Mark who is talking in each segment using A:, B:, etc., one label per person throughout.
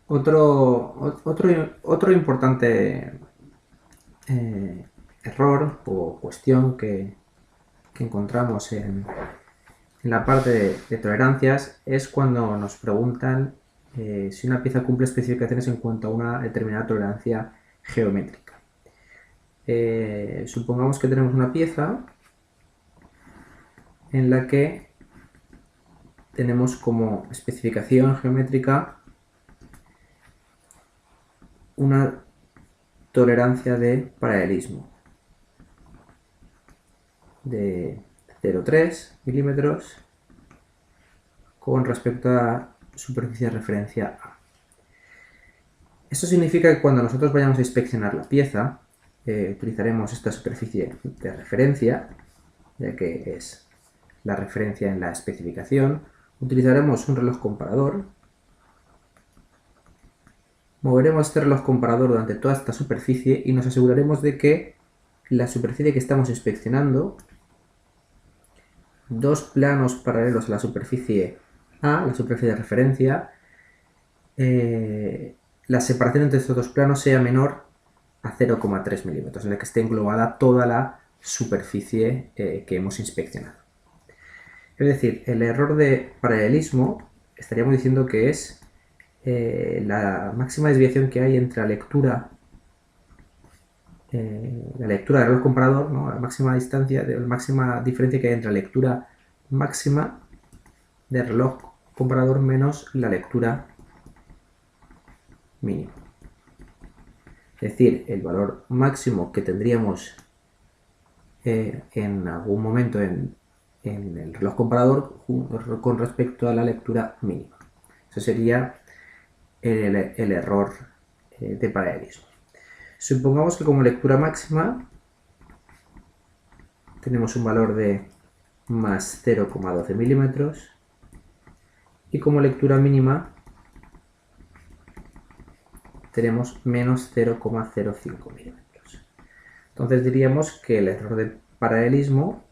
A: Otro importante error o cuestión que encontramos en la parte de tolerancias es cuando nos preguntan si una pieza cumple especificaciones en cuanto a una determinada tolerancia geométrica. Supongamos que tenemos una pieza en la que tenemos como especificación geométrica una tolerancia de paralelismo de 0,3 milímetros con respecto a superficie de referencia A. Esto significa que cuando nosotros vayamos a inspeccionar la pieza, utilizaremos esta superficie de referencia, ya que es la referencia en la especificación. Utilizaremos un reloj comparador. Moveremos este reloj comparador durante toda esta superficie y nos aseguraremos de que la superficie que estamos inspeccionando, dos planos paralelos a la superficie A, la superficie de referencia, la separación entre estos dos planos sea menor a 0,3 milímetros, en la que esté englobada toda la superficie que hemos inspeccionado. Es decir, el error de paralelismo estaríamos diciendo que es la máxima desviación que hay entre la lectura del reloj comparador, ¿no? La máxima distancia, la máxima diferencia que hay entre la lectura máxima del reloj comparador menos la lectura mínima. Es decir, el valor máximo que tendríamos en algún momento en el reloj comparador con respecto a la lectura mínima. Eso sería el error de paralelismo. Supongamos que como lectura máxima tenemos un valor de más 0,12 milímetros y como lectura mínima tenemos menos 0,05 milímetros. Entonces diríamos que el error de paralelismo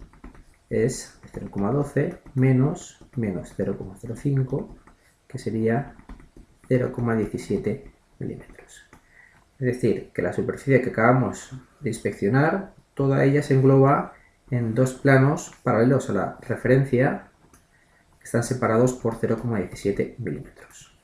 A: es 0,12 menos 0,05, que sería 0,17 milímetros. Es decir, que la superficie que acabamos de inspeccionar, toda ella se engloba en dos planos paralelos a la referencia, que están separados por 0,17 milímetros.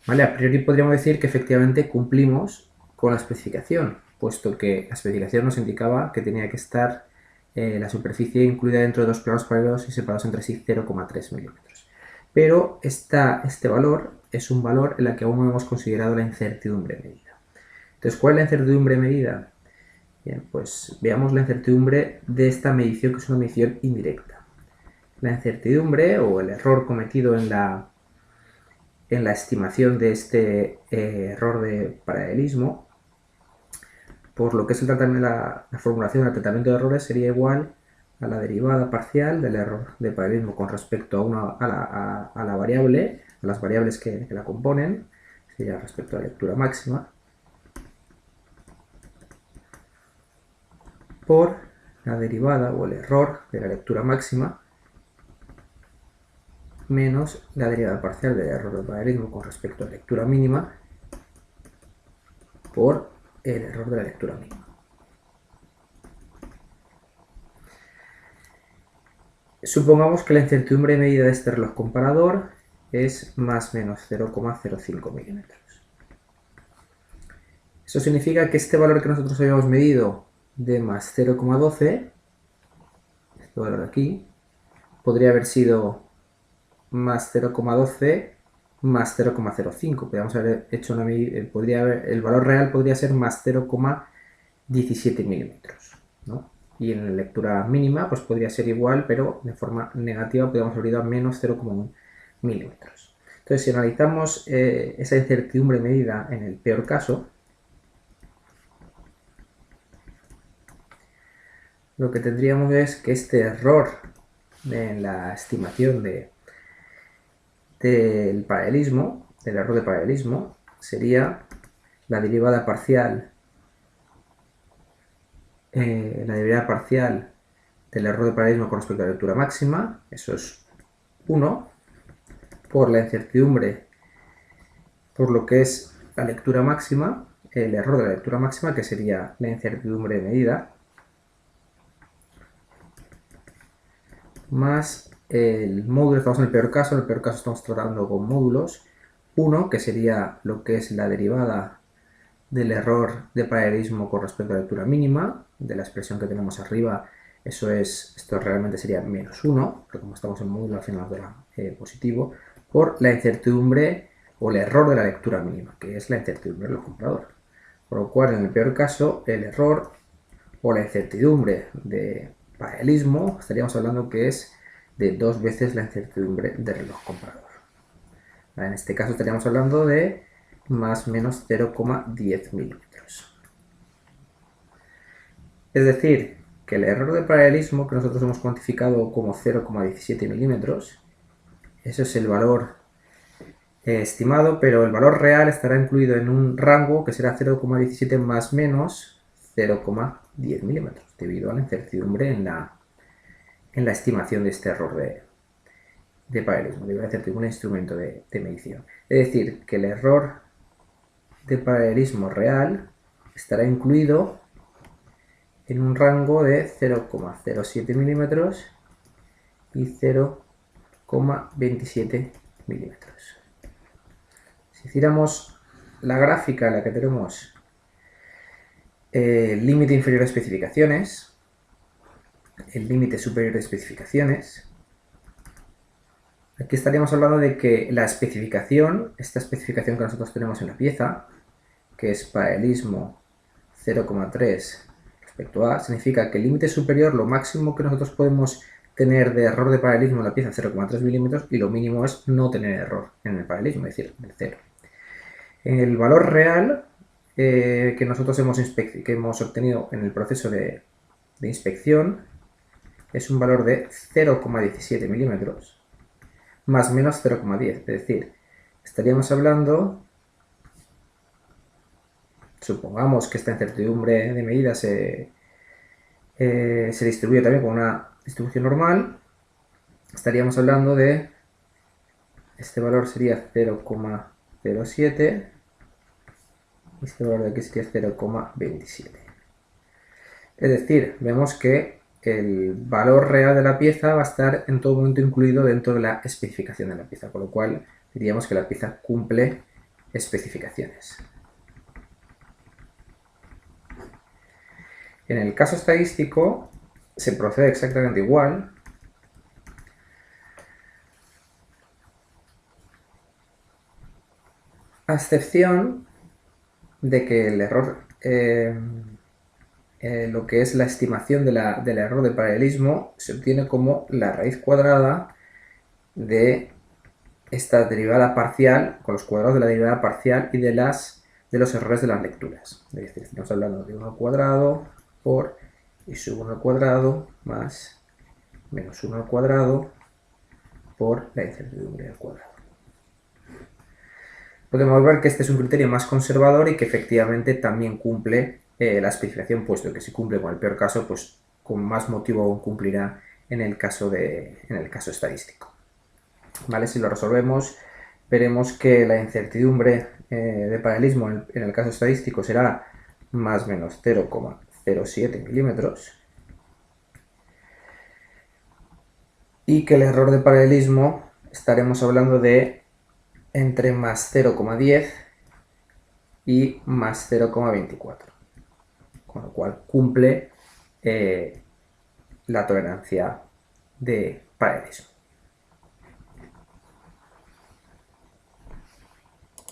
A: ¿Vale? A priori podríamos decir que efectivamente cumplimos con la especificación, puesto que la especificación nos indicaba que tenía que estar la superficie incluida dentro de dos planos paralelos y separados entre sí 0,3 milímetros. Pero este valor es un valor en el que aún no hemos considerado la incertidumbre medida. Entonces, ¿cuál es la incertidumbre medida? Bien, pues veamos la incertidumbre de esta medición, que es una medición indirecta. La incertidumbre o el error cometido en la estimación de este error de paralelismo, por lo que es la formulación del tratamiento de errores, sería igual a la derivada parcial del error de paralelismo con respecto a la variable, a las variables que la componen, sería respecto a la lectura máxima, por la derivada o el error de la lectura máxima menos la derivada parcial del error de paralelismo con respecto a la lectura mínima por el error de la lectura mínima. Supongamos que la incertidumbre medida de este reloj comparador es más menos 0,05 milímetros. Eso significa que este valor que nosotros habíamos medido de más 0,12, este valor de aquí, podría haber sido más 0,12 más 0,05. Podríamos haber hecho el valor real podría ser más 0,17 milímetros, ¿no? Y en la lectura mínima pues podría ser igual, pero de forma negativa podríamos haber ido a menos 0,1 milímetros. Entonces, si analizamos esa incertidumbre medida en el peor caso, lo que tendríamos es que este error en la estimación del paralelismo, del error de paralelismo, sería la derivada parcial del error de paralelismo con respecto a la lectura máxima, eso es 1, por la incertidumbre por lo que es la lectura máxima, el error de la lectura máxima, que sería la incertidumbre de medida, más el módulo. Estamos en el peor caso estamos tratando con módulos, 1, que sería lo que es la derivada del error de paralelismo con respecto a la lectura mínima, de la expresión que tenemos arriba. Esto realmente sería -1, pero como estamos en módulo al final dará positivo, por la incertidumbre o el error de la lectura mínima, que es la incertidumbre de los compradores. Por lo cual, en el peor caso, el error o la incertidumbre de paralelismo, estaríamos hablando que es de 2 veces la incertidumbre del reloj comprador. En este caso estaríamos hablando de más o menos 0,10 milímetros. Es decir, que el error de paralelismo que nosotros hemos cuantificado como 0,17 milímetros, eso es el valor estimado, pero el valor real estará incluido en un rango que será 0,17 más menos 0,10 milímetros, debido a la incertidumbre en la estimación de este error de paralelismo, debido a la incertidumbre de instrumento de medición. Es decir, que el error de paralelismo real estará incluido en un rango de 0,07 milímetros y 0,27 milímetros. Si hiciéramos la gráfica en la que tenemos el límite inferior de especificaciones, el límite superior de especificaciones, aquí estaríamos hablando de que la especificación, esta especificación que nosotros tenemos en la pieza, que es paralelismo 0,3 respecto a, significa que el límite superior, lo máximo que nosotros podemos tener de error de paralelismo en la pieza, 0,3 milímetros, y lo mínimo es no tener error en el paralelismo, es decir, el 0. El valor real que nosotros hemos obtenido en el proceso de inspección es un valor de 0,17 milímetros más menos 0,10, es decir, estaríamos hablando, supongamos que esta incertidumbre de medida se distribuye también con una distribución normal, estaríamos hablando de, este valor sería 0,07 y este valor de aquí sería 0,27. Es decir, vemos que el valor real de la pieza va a estar en todo momento incluido dentro de la especificación de la pieza, con lo cual diríamos que la pieza cumple especificaciones. En el caso estadístico se procede exactamente igual. A excepción de que el error, lo que es la estimación del error de paralelismo, se obtiene como la raíz cuadrada de esta derivada parcial, con los cuadrados de la derivada parcial y de los errores de las lecturas. Es decir, estamos hablando de 1 al cuadrado por y sub 1 al cuadrado más menos 1 al cuadrado por la incertidumbre al cuadrado. Podemos ver que este es un criterio más conservador y que efectivamente también cumple la especificación, puesto que si cumple con el peor caso, pues con más motivo aún cumplirá en el caso estadístico. ¿Vale? Si lo resolvemos, veremos que la incertidumbre de paralelismo en el caso estadístico será más o menos 0,07 milímetros y que el error de paralelismo estaremos hablando de entre más 0,10 y más 0,24, con lo cual cumple la tolerancia de paralelismo.